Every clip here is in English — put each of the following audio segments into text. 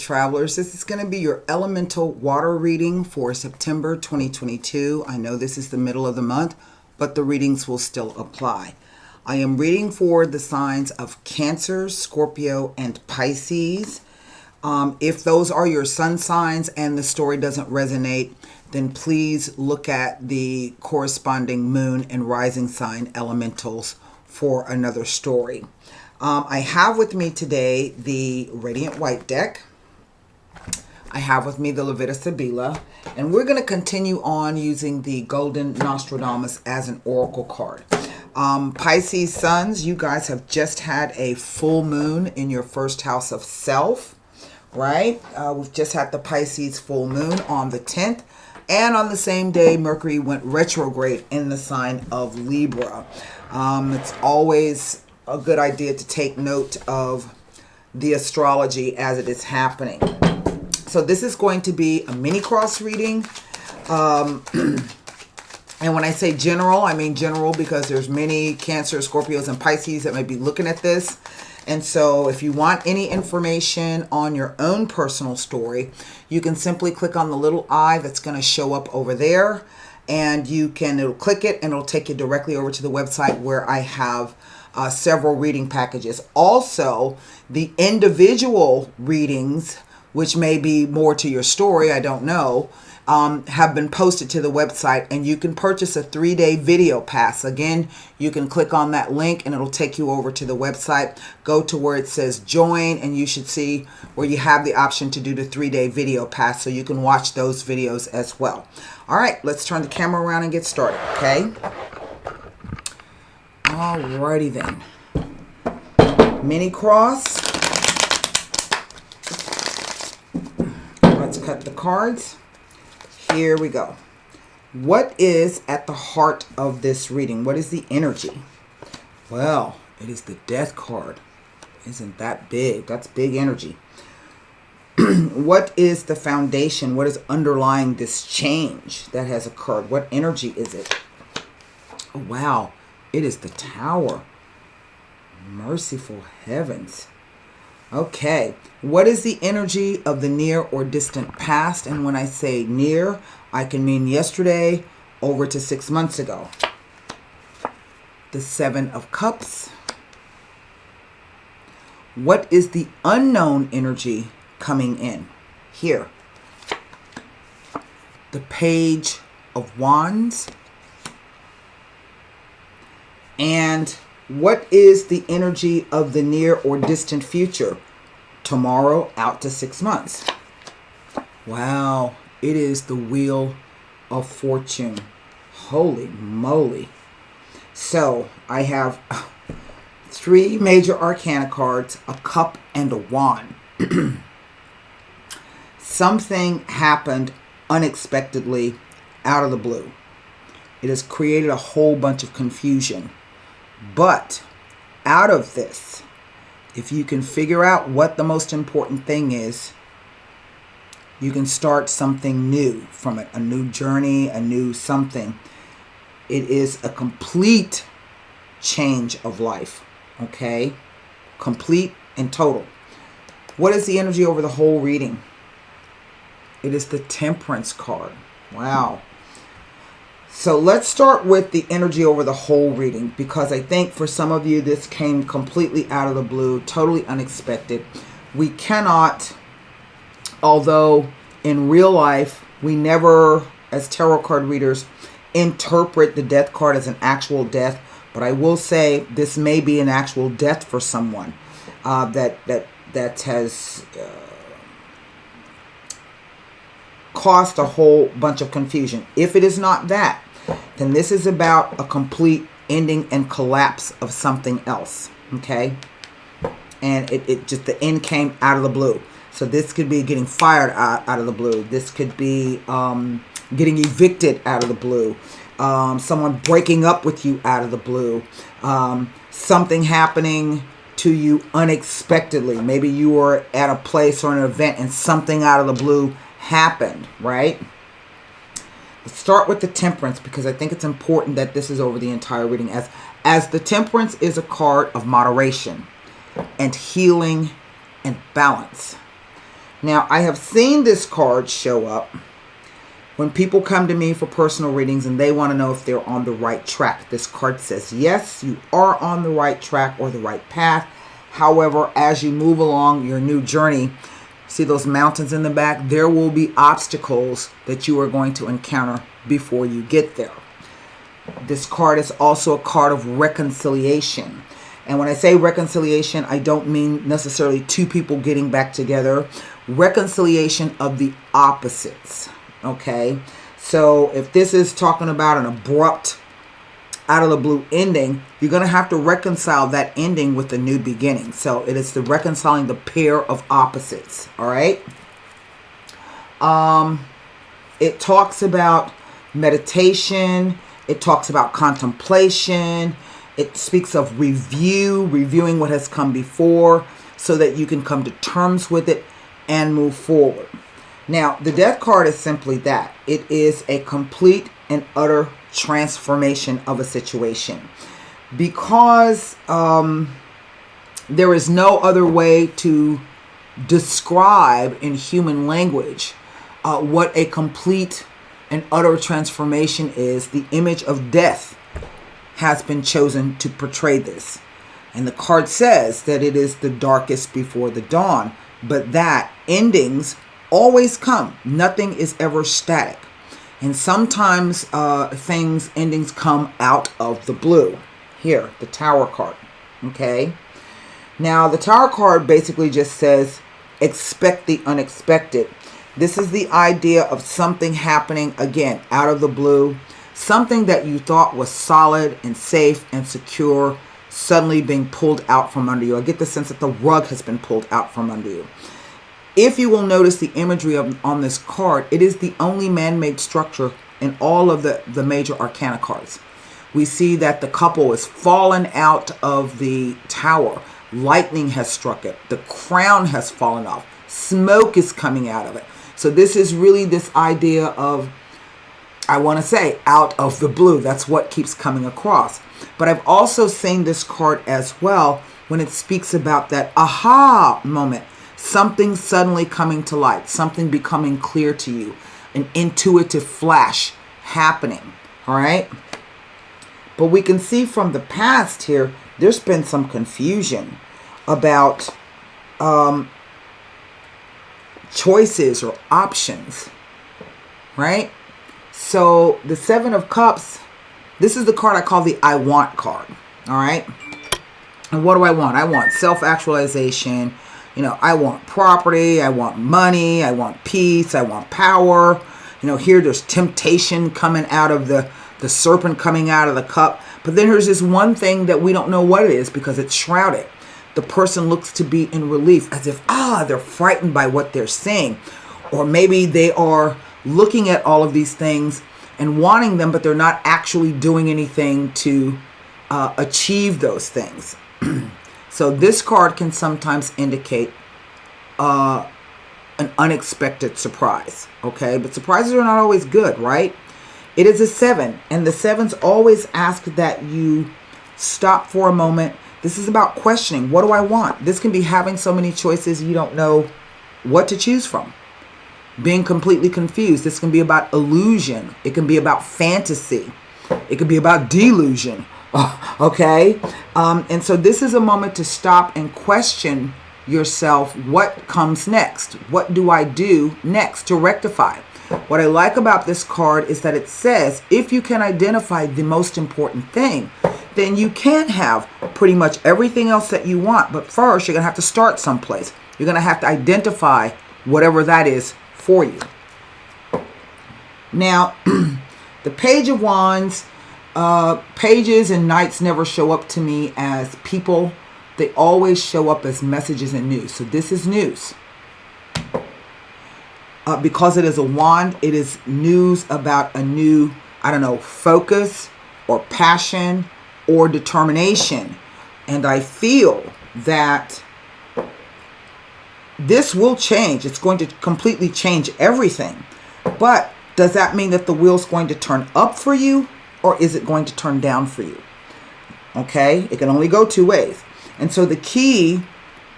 travelers. This is going to be your elemental water reading for September 2022. I know this is the middle of the month, but the readings will still apply. I am reading for the signs of Cancer, Scorpio, and Pisces. If those are your sun signs and the story doesn't resonate, then please look at the corresponding moon and rising sign elementals for another story. I have with me today the Radiant White deck. I have with me the Levita Sibila, and we're going to continue on using the Golden Nostradamus as an oracle card. Pisces suns, you guys have just had a full moon in your first house of self, right? We've just had the Pisces full moon on the 10th, and on the same day, Mercury went retrograde in the sign of Libra. It's always a good idea to take note of the astrology as it is happening. So this is going to be a mini cross reading. And when I say general, I mean general because there's many Cancer, Scorpios, and Pisces that may be looking at this. And so if you want any information on your own personal story, you can simply click on the little eye that's going to show up over there. And it'll click it and it'll take you directly over to the website where I have several reading packages. Also, the individual readings, which may be more to your story, I don't know, have been posted to the website, and you can purchase a 3-day video pass. Again, you can click on that link and it'll take you over to the website. Go to where it says join, and you should see where you have the option to do the 3-day video pass, so you can watch those videos as well. All right, let's turn the camera around and get started, okay? Alrighty then. Mini cross. Let's cut the cards. Here we go. What is at the heart of this reading? What is the energy? Well, it is the Death card. Isn't that big? That's big energy. What is the foundation? What is underlying this change that has occurred? What energy is it? Oh, wow. It is the Tower. Merciful heavens. Okay. What is the energy of the near or distant past? And when I say near, I can mean yesterday over to 6 months ago. The Seven of Cups. What is the unknown energy coming in? Here. The Page of Wands. And what is the energy of the near or distant future? Tomorrow out to 6 months. Wow, it is the Wheel of Fortune. Holy moly. So I have 3 major arcana cards, a cup and a wand. Something happened unexpectedly out of the blue. It has created a whole bunch of confusion. But out of this, if you can figure out what the most important thing is, you can start something new from it, a new journey, a new something. It is a complete change of life, okay? Complete and total. What is the energy over the whole reading? It is the Temperance card. Wow. So let's start with the energy over the whole reading, because I think for some of you this came completely out of the blue, totally unexpected. We cannot, although in real life we never, as tarot card readers, interpret the Death card as an actual death, but I will say this may be an actual death for someone that has caused a whole bunch of confusion. If it is not that, then this is about a complete ending and collapse of something else, okay? And it just, the end came out of the blue. So this could be getting fired out of the blue. This could be getting evicted out of the blue. Someone breaking up with you out of the blue. Something happening to you unexpectedly. Maybe you were at a place or an event and something out of the blue happened, right? Let's start with the Temperance, because I think it's important that this is over the entire reading, as the Temperance is a card of moderation and healing and balance. Now, I have seen this card show up when people come to me for personal readings and they want to know if they're on the right track. This card says, yes, you are on the right track or the right path. However, as you move along your new journey, see those mountains in the back? There will be obstacles that you are going to encounter before you get there. This card is also a card of reconciliation. And when I say reconciliation, I don't mean necessarily two people getting back together. Reconciliation of the opposites. Okay? So if this is talking about an abrupt, out of the blue ending, you're going to have to reconcile that ending with a new beginning. So it is the reconciling the pair of opposites. All right? It talks about meditation. It talks about contemplation. It speaks of reviewing what has come before so that you can come to terms with it and move forward. Now, the Death card is simply that. It is a complete and utter transformation of a situation. Because there is no other way to describe in human language what a complete and utter transformation is. The image of death has been chosen to portray this. And the card says that it is the darkest before the dawn, but that endings always come. Nothing is ever static. And sometimes endings come out of the blue. Here, the Tower card. Okay? Now, the Tower card basically just says, expect the unexpected. This is the idea of something happening, again, out of the blue. Something that you thought was solid and safe and secure suddenly being pulled out from under you. I get the sense that the rug has been pulled out from under you. If you will notice the imagery on this card, it is the only man-made structure in all of the major arcana cards. We see that the couple is fallen out of the tower. Lightning has struck it. The crown has fallen off. Smoke is coming out of it. So this is really this idea of, I want to say, out of the blue. That's what keeps coming across. But I've also seen this card as well when it speaks about that aha moment. Something suddenly coming to light. Something becoming clear to you. An intuitive flash happening. All right? But we can see from the past here, there's been some confusion about choices or options. Right? So the Seven of Cups, this is the card I call the I want card. All right. And what do I want? I want self-actualization. You know, I want property. I want money. I want peace. I want power. You know, here there's temptation coming out of the serpent coming out of the cup. But then there's this one thing that we don't know what it is because it's shrouded. The person looks to be in relief as if, they're frightened by what they're seeing. Or maybe they are looking at all of these things and wanting them, but they're not actually doing anything to achieve those things. So this card can sometimes indicate an unexpected surprise. Okay, but surprises are not always good, right? It is a 7, and the 7s always ask that you stop for a moment. This is about questioning. What do I want? This can be having so many choices you don't know what to choose from. Being completely confused. This can be about illusion. It can be about fantasy. It could be about delusion. Okay? And so this is a moment to stop and question yourself. What comes next? What do I do next to rectify? What I like about this card is that it says if you can identify the most important thing, then you can have pretty much everything else that you want. But first, you're going to have to start someplace. You're going to have to identify whatever that is for you. Now, the Page of Wands, pages and knights never show up to me as people. They always show up as messages and news. So this is news. Because it is a wand, it is news about a new, focus or passion or determination. And I feel that this will change. It's going to completely change everything. But does that mean that the wheel's going to turn up for you, or is it going to turn down for you? Okay? It can only go two ways. And so the key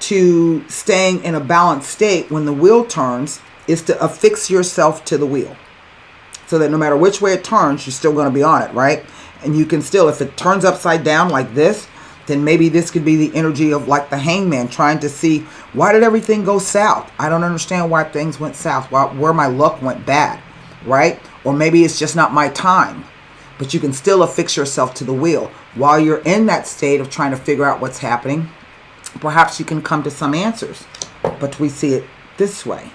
to staying in a balanced state when the wheel turns is to affix yourself to the wheel. So that no matter which way it turns, you're still going to be on it, right? And you can still, if it turns upside down like this, then maybe this could be the energy of like the hangman trying to see, why did everything go south? I don't understand why things went south, where my luck went bad, right? Or maybe it's just not my time. But you can still affix yourself to the wheel. While you're in that state of trying to figure out what's happening, perhaps you can come to some answers. But we see it this way,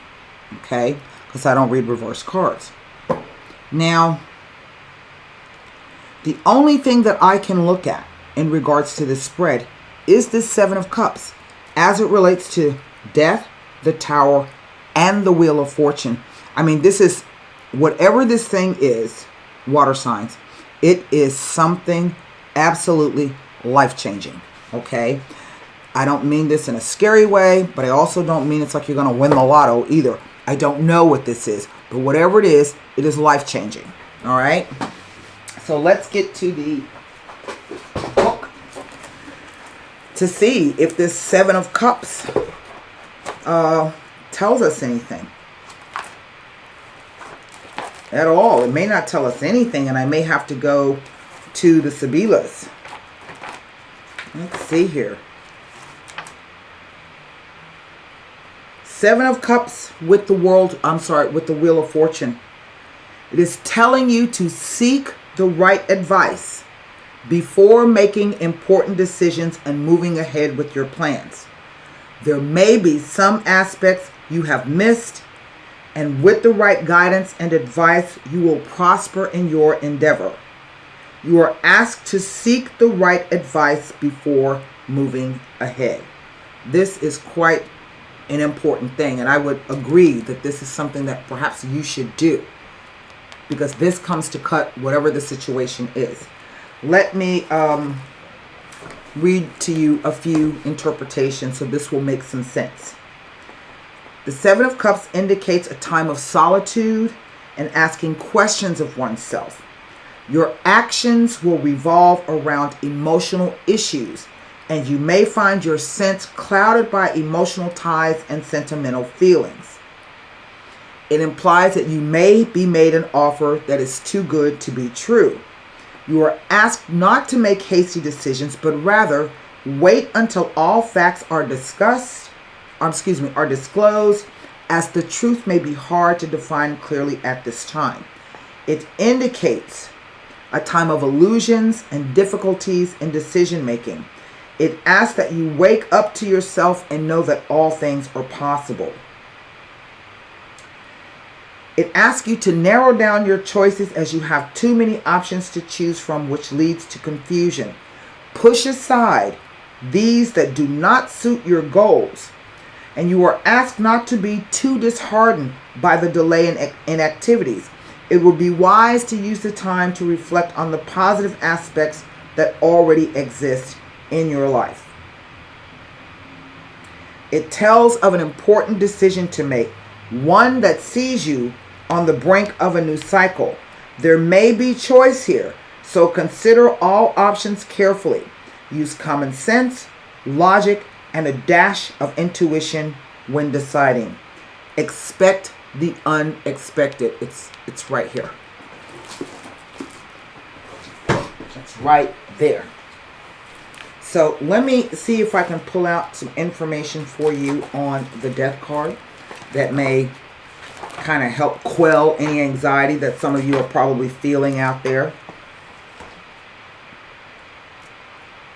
okay? Because I don't read reverse cards. Now, the only thing that I can look at in regards to this spread is this Seven of Cups as it relates to death, the Tower, and the Wheel of Fortune. I mean, this is, whatever this thing is, water signs, it is something absolutely life-changing, okay? I don't mean this in a scary way, but I also don't mean it's like you're going to win the lotto either. I don't know what this is, but whatever it is life-changing, all right? So let's get to the book to see if this Seven of Cups tells us anything at all. It may not tell us anything, and I may have to go to the Sibilas. Let's see here. Seven of Cups with the with the Wheel of Fortune. It is telling you to seek the right advice before making important decisions and moving ahead with your plans. There may be some aspects you have missed, and with the right guidance and advice, you will prosper in your endeavor. You are asked to seek the right advice before moving ahead. This is quite an important thing, and I would agree that this is something that perhaps you should do, because this comes to cut whatever the situation is. Let me read to you a few interpretations so this will make some sense. The Seven of Cups indicates a time of solitude and asking questions of oneself. Your actions will revolve around emotional issues, and you may find your sense clouded by emotional ties and sentimental feelings. It implies that you may be made an offer that is too good to be true. You are asked not to make hasty decisions, but rather wait until all facts are disclosed, as the truth may be hard to define clearly at this time. It indicates a time of illusions and difficulties in decision making. It asks that you wake up to yourself and know that all things are possible. It asks you to narrow down your choices as you have too many options to choose from, which leads to confusion. Push aside these that do not suit your goals, and you are asked not to be too disheartened by the delay in activities. It would be wise to use the time to reflect on the positive aspects that already exist in your life. It tells of an important decision to make, one that sees you on the brink of a new cycle. There may be choice here, so consider all options carefully. Use common sense, logic, and a dash of intuition when deciding. Expect the unexpected. It's right here. It's right there. So let me see if I can pull out some information for you on the Death card that may kind of help quell any anxiety that some of you are probably feeling out there.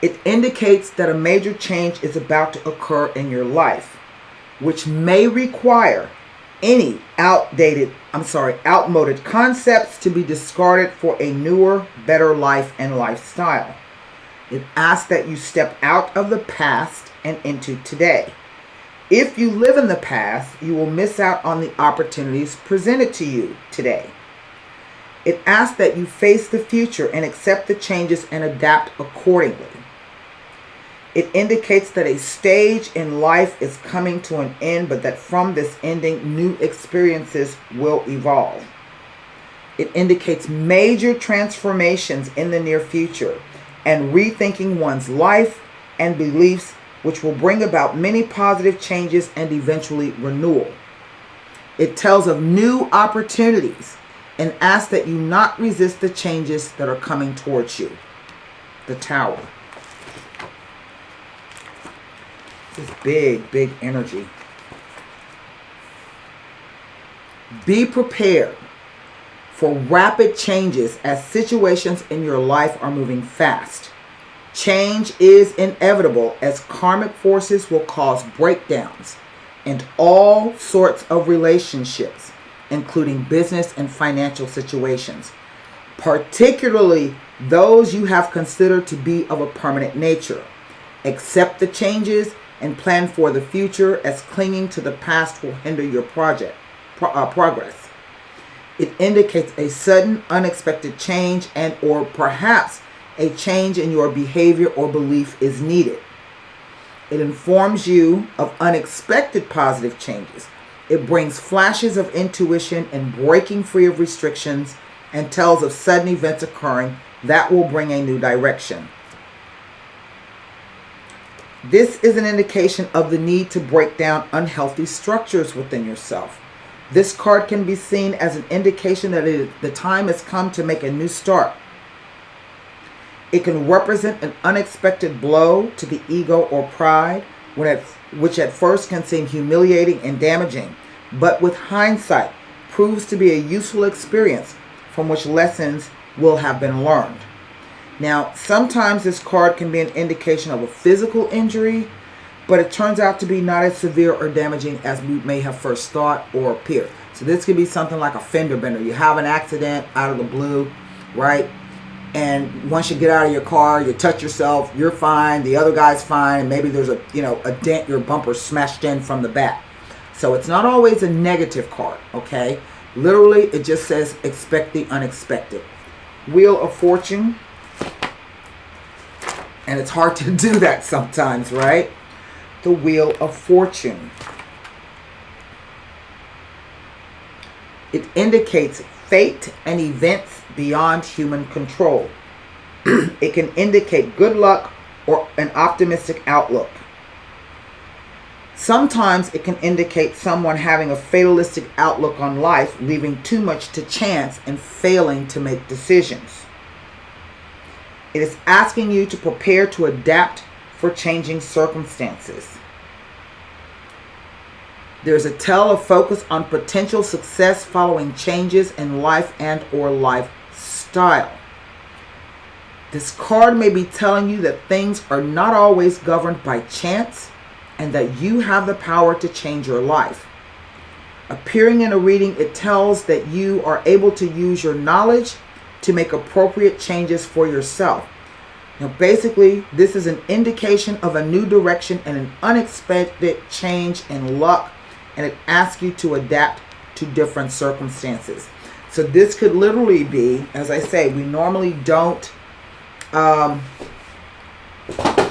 It indicates that a major change is about to occur in your life, which may require any outmoded concepts to be discarded for a newer, better life and lifestyle. It asks that you step out of the past and into today. If you live in the past, you will miss out on the opportunities presented to you today. It asks that you face the future and accept the changes and adapt accordingly. It indicates that a stage in life is coming to an end, but that from this ending, new experiences will evolve. It indicates major transformations in the near future and rethinking one's life and beliefs which will bring about many positive changes and eventually renewal. It tells of new opportunities and asks that you not resist the changes that are coming towards you. The Tower. This is big, big energy. Be prepared for rapid changes as situations in your life are moving fast. Change is inevitable as karmic forces will cause breakdowns in all sorts of relationships, including business and financial situations, particularly those you have considered to be of a permanent nature. Accept the changes and plan for the future, as clinging to the past will hinder your progress. It indicates a sudden, unexpected change and or perhaps a change in your behavior or belief is needed. It informs you of unexpected positive changes. It brings flashes of intuition and breaking free of restrictions, and tells of sudden events occurring that will bring a new direction. This is an indication of the need to break down unhealthy structures within yourself. This card can be seen as an indication that the time has come to make a new start. It can represent an unexpected blow to the ego or pride, which at first can seem humiliating and damaging, but with hindsight proves to be a useful experience from which lessons will have been learned. Now, sometimes this card can be an indication of a physical injury, but it turns out to be not as severe or damaging as we may have first thought or appear. So this could be something like a fender bender. You have an accident out of the blue, right? And once you get out of your car, you touch yourself, you're fine, the other guy's fine, and maybe there's a dent, your bumper smashed in from the back. So it's not always a negative card, okay? Literally, it just says expect the unexpected. Wheel of Fortune. And it's hard to do that sometimes, right? The Wheel of Fortune. It indicates fate and events beyond human control. It can indicate good luck or an optimistic outlook. Sometimes it can indicate someone having a fatalistic outlook on life, leaving too much to chance and failing to make decisions. It is asking you to prepare to adapt for changing circumstances. There's a tell of focus on potential success following changes in life and or lifestyle. This card may be telling you that things are not always governed by chance and that you have the power to change your life. Appearing in a reading, it tells that you are able to use your knowledge to make appropriate changes for yourself. Now, basically, this is an indication of a new direction and an unexpected change in luck, and it asks you to adapt to different circumstances. So this could literally be, as I say, we normally don't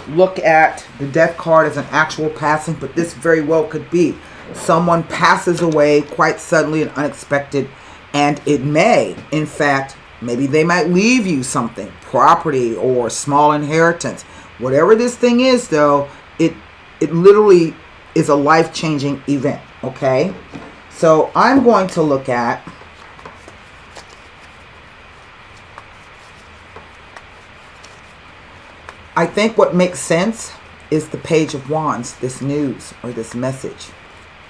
look at the death card as an actual passing, but this very well could be. Someone passes away quite suddenly and unexpected, and it may, in fact, maybe they might leave you something, property or small inheritance. Whatever this thing is, though, it literally is a life-changing event, okay? So I'm going to look at I think what makes sense is the Page of Wands, this news or this message,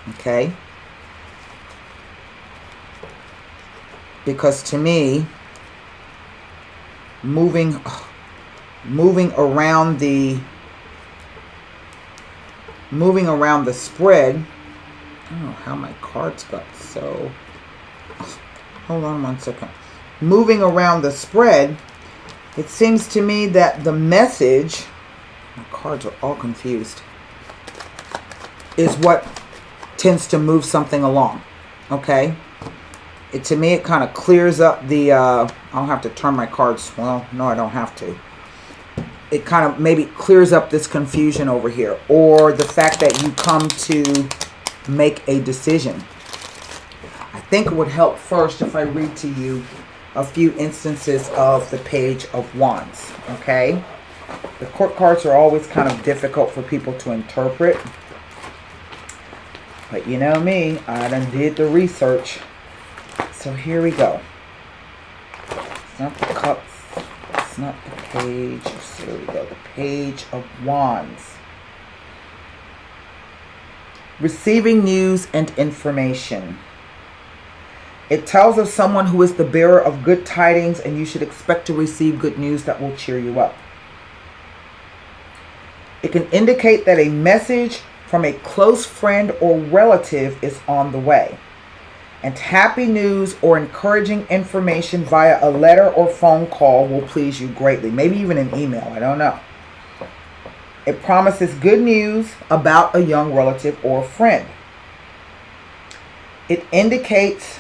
okay? Because to me, moving around the spread, I don't know how my cards got so, hold on one second. Moving around the spread, it seems to me that the message, my cards are all confused, is what tends to move something along, okay? To me, it kind of clears up the, I don't have to turn my cards, well, no, I don't have to. It kind of maybe clears up this confusion over here, or the fact that you come to make a decision. I think it would help first if I read to you a few instances of the Page of Wands, okay? The court cards are always kind of difficult for people to interpret. But you know me, I done did the research. So here we go. It's not the cups. It's not the page. So here we go. The page of wands. Receiving news and information. It tells of someone who is the bearer of good tidings, and you should expect to receive good news that will cheer you up. It can indicate that a message from a close friend or relative is on the way. And happy news or encouraging information via a letter or phone call will please you greatly. Maybe even an email, I don't know. It promises good news about a young relative or friend. It indicates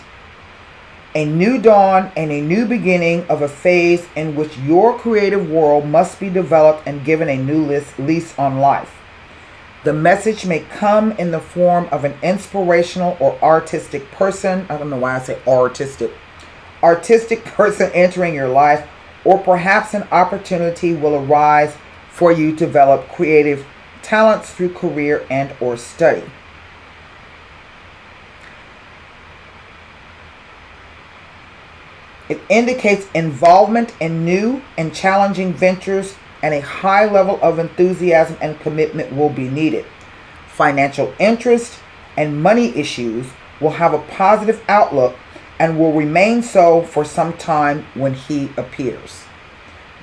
a new dawn and a new beginning of a phase in which your creative world must be developed and given a new lease on life. The message may come in the form of an inspirational or artistic person. I don't know why I say artistic. Artistic person entering your life, or perhaps an opportunity will arise for you to develop creative talents through career and or study. It indicates involvement in new and challenging ventures, and a high level of enthusiasm and commitment will be needed. Financial interest and money issues will have a positive outlook and will remain so for some time when he appears.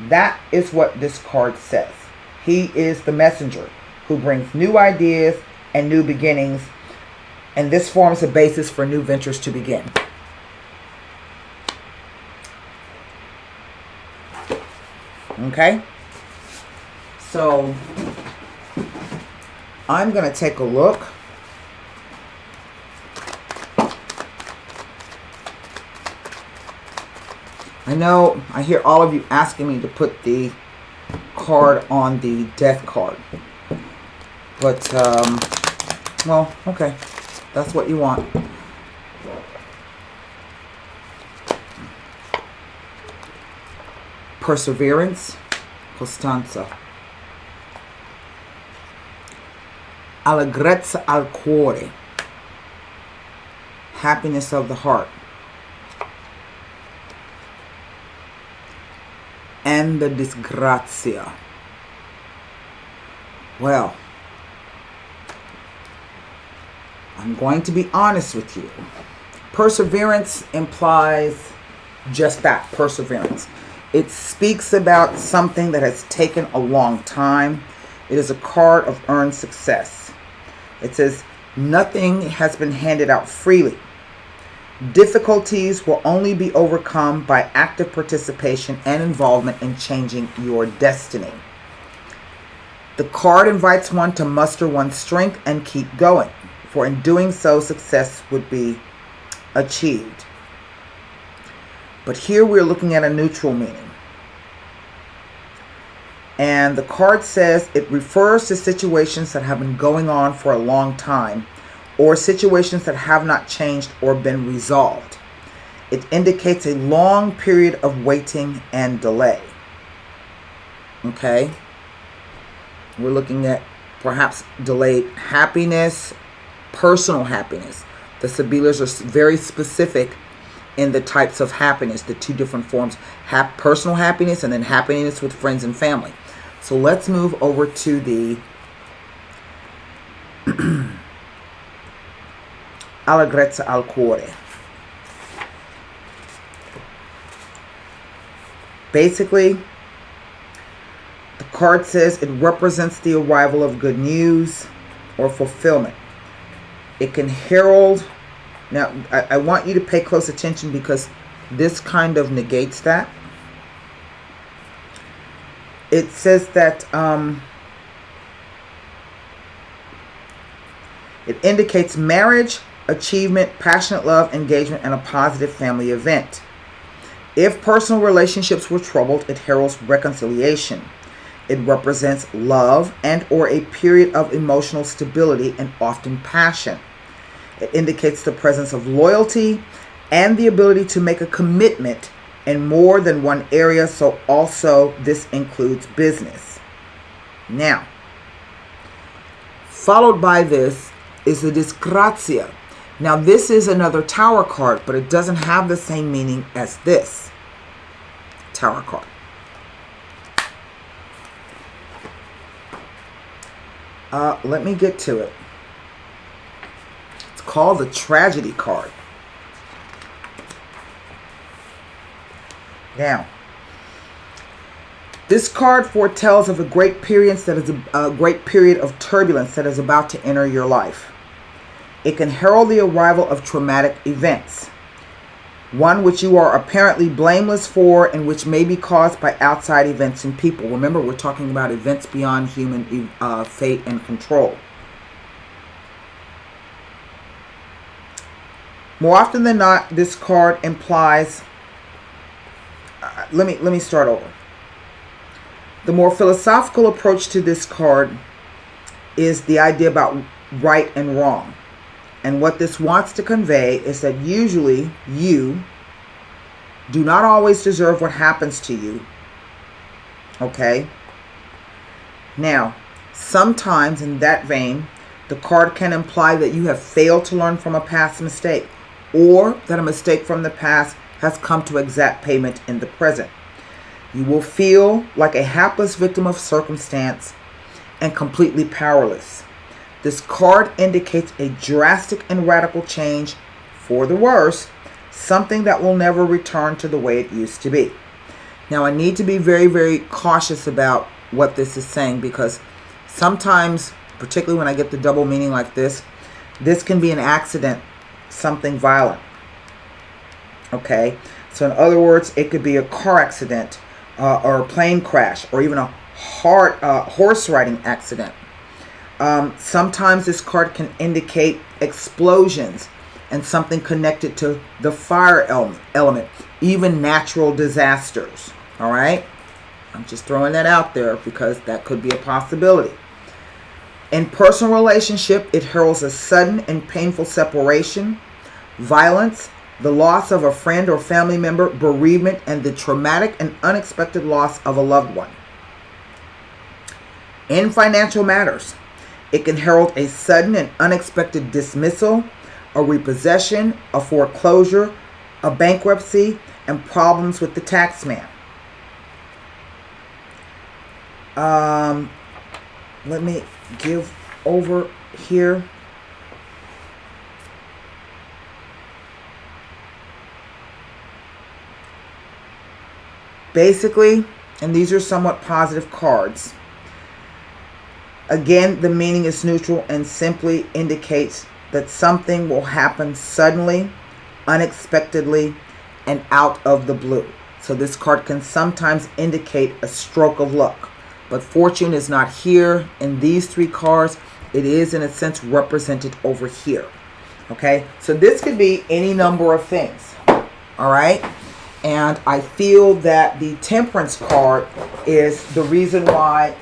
That is what this card says. He is the messenger who brings new ideas and new beginnings, and this forms a basis for new ventures to begin. Okay? So, I'm going to take a look. I know I hear all of you asking me to put the card on the death card. But, well, okay. That's what you want. Perseverance, costanza. Allegrezza al cuore, happiness of the heart. And the disgrazia. Well, I'm going to be honest with you. Perseverance implies just that, perseverance. It speaks about something that has taken a long time. It is a card of earned success. It says, nothing has been handed out freely. Difficulties will only be overcome by active participation and involvement in changing your destiny. The card invites one to muster one's strength and keep going, for in doing so, success would be achieved. But here we're looking at a neutral meaning. And the card says it refers to situations that have been going on for a long time, or situations that have not changed or been resolved. It indicates a long period of waiting and delay. Okay? We're looking at perhaps delayed happiness, personal happiness. The Sibilas are very specific in the types of happiness, the two different forms, personal happiness and then happiness with friends and family. So let's move over to the Allegrezza al cuore. Basically, the card says it represents the arrival of good news or fulfillment. It can herald. Now, I want you to pay close attention because this kind of negates that. It says that it indicates marriage, achievement, passionate love, engagement, and a positive family event. If personal relationships were troubled, it heralds reconciliation. It represents love and or a period of emotional stability and often passion. It indicates the presence of loyalty and the ability to make a commitment in more than one area, so also this includes business. Now, followed by this is the disgrazia. Now, this is another Tower card, but it doesn't have the same meaning as this Tower card. Let me get to it. It's called the Tragedy card. Now, this card foretells of a great period of turbulence that is about to enter your life. It can herald the arrival of traumatic events, one which you are apparently blameless for and which may be caused by outside events and people. Remember, we're talking about events beyond human fate and control. More often than not, this card implies, let me start over. The more philosophical approach to this card is the idea about right and wrong. And what this wants to convey is that usually you do not always deserve what happens to you. Okay? Now, sometimes in that vein, the card can imply that you have failed to learn from a past mistake, or that a mistake from the past has come to exact payment in the present. You will feel like a hapless victim of circumstance and completely powerless. This card indicates a drastic and radical change for the worse, something that will never return to the way it used to be. Now, I need to be very, very cautious about what this is saying, because sometimes, particularly when I get the double meaning like this can be an accident, something violent. Okay? So in other words, it could be a car accident or a plane crash, or even a horse riding accident. Sometimes this card can indicate explosions and something connected to the fire element, even natural disasters. All right? I'm just throwing that out there because that could be a possibility. In personal relationship, it heralds a sudden and painful separation, violence, the loss of a friend or family member, bereavement, and the traumatic and unexpected loss of a loved one. In financial matters, it can herald a sudden and unexpected dismissal, a repossession, a foreclosure, a bankruptcy, and problems with the tax man. Let me give over here. Basically, and these are somewhat positive cards. Again, the meaning is neutral and simply indicates that something will happen suddenly, unexpectedly, and out of the blue. So this card can sometimes indicate a stroke of luck. But fortune is not here in these three cards. It is, in a sense, represented over here. Okay? So this could be any number of things. All right? And I feel that the Temperance card is the reason why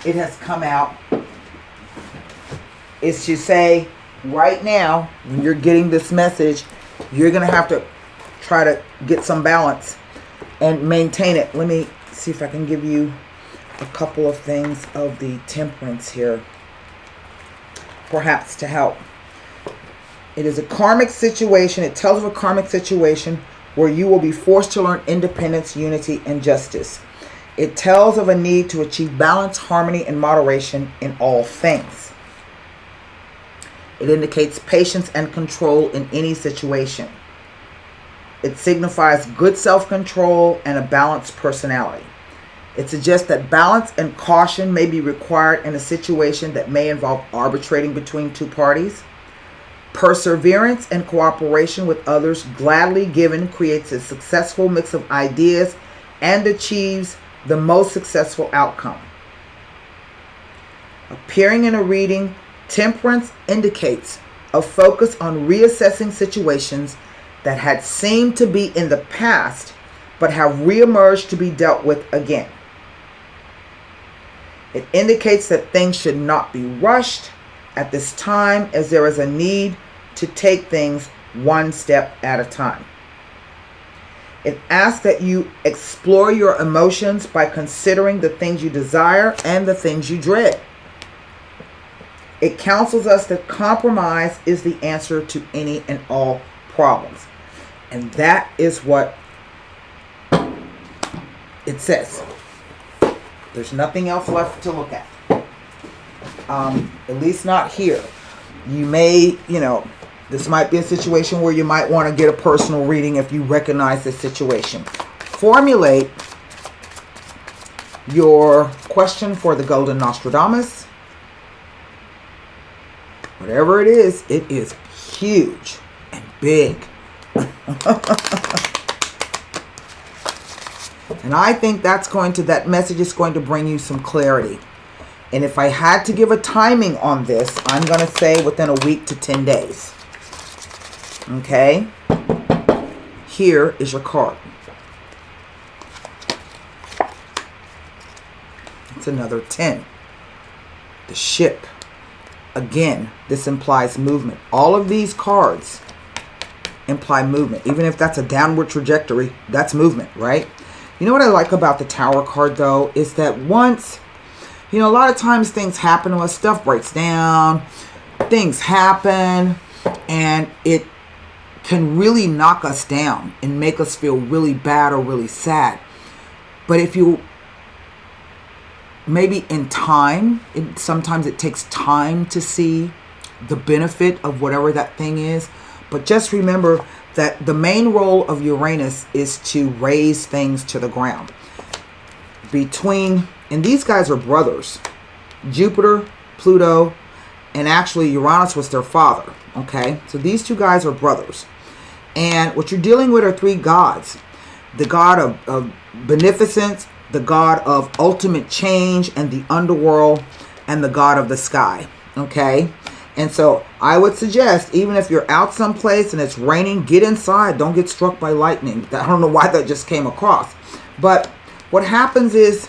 it has come out, is to say right now, when you're getting this message, you're going to have to try to get some balance and maintain it. Let me see if I can give you a couple of things of the Temperance here, perhaps to help. It is a karmic situation. It tells of a karmic situation where you will be forced to learn independence, unity, and justice. It tells of a need to achieve balance, harmony, and moderation in all things. It indicates patience and control in any situation. It signifies good self-control and a balanced personality. It suggests that balance and caution may be required in a situation that may involve arbitrating between two parties. Perseverance and cooperation with others gladly given creates a successful mix of ideas and achieves the most successful outcome. Appearing in a reading, Temperance indicates a focus on reassessing situations that had seemed to be in the past but have reemerged to be dealt with again. It indicates that things should not be rushed at this time, as there is a need to take things one step at a time. It asks that you explore your emotions by considering the things you desire and the things you dread. It counsels us that compromise is the answer to any and all problems. And that is what it says. There's nothing else left to look at. At least not here. You may, this might be a situation where you might want to get a personal reading if you recognize this situation. Formulate your question for the Golden Nostradamus. Whatever it is huge and big. And I think that message is going to bring you some clarity. And if I had to give a timing on this, I'm going to say within a week to 10 days. Okay? Here is your card. It's another 10. The ship. Again, this implies movement. All of these cards imply movement. Even if that's a downward trajectory, that's movement, right? You know what I like about the Tower card, though, is that once, a lot of times things happen to us, stuff breaks down, things happen, and it can really knock us down and make us feel really bad or really sad. But if you, maybe in time, sometimes it takes time to see the benefit of whatever that thing is. But just remember that the main role of Uranus is to raise things to the ground. And these guys are brothers. Jupiter, Pluto, and actually Uranus was their father. Okay, so these two guys are brothers. And what you're dealing with are three gods. The god of beneficence, the god of ultimate change and the underworld, and the god of the sky. Okay? And so I would suggest, even if you're out someplace and it's raining, get inside. Don't get struck by lightning. I don't know why that just came across. But what happens is,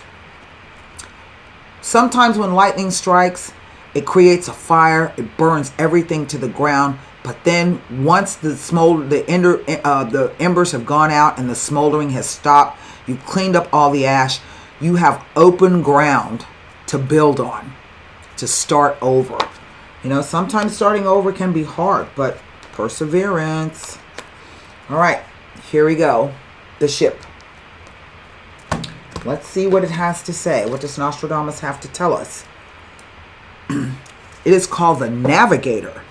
sometimes when lightning strikes, it creates a fire. It burns everything to the ground. But then once the embers have gone out and the smoldering has stopped, you've cleaned up all the ash, you have open ground to build on, to start over. Sometimes starting over can be hard, but perseverance. All right, here we go. The ship. Let's see what it has to say. What does Nostradamus have to tell us? It is called the Navigator.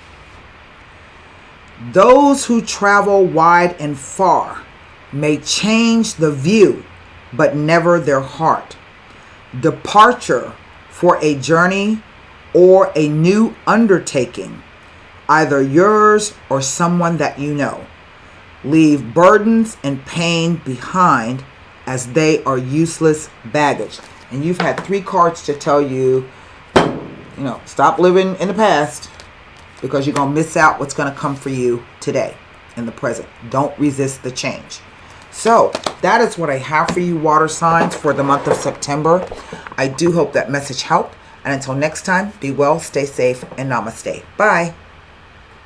Those who travel wide and far may change the view, but never their heart. Departure for a journey or a new undertaking, either yours or someone that you know. Leave burdens and pain behind, as they are useless baggage. And you've had 3 cards to tell you, stop living in the past, because you're going to miss out what's going to come for you today, in the present. Don't resist the change. So that is what I have for you, water signs, for the month of September. I do hope that message helped. And until next time, be well, stay safe, and namaste. Bye.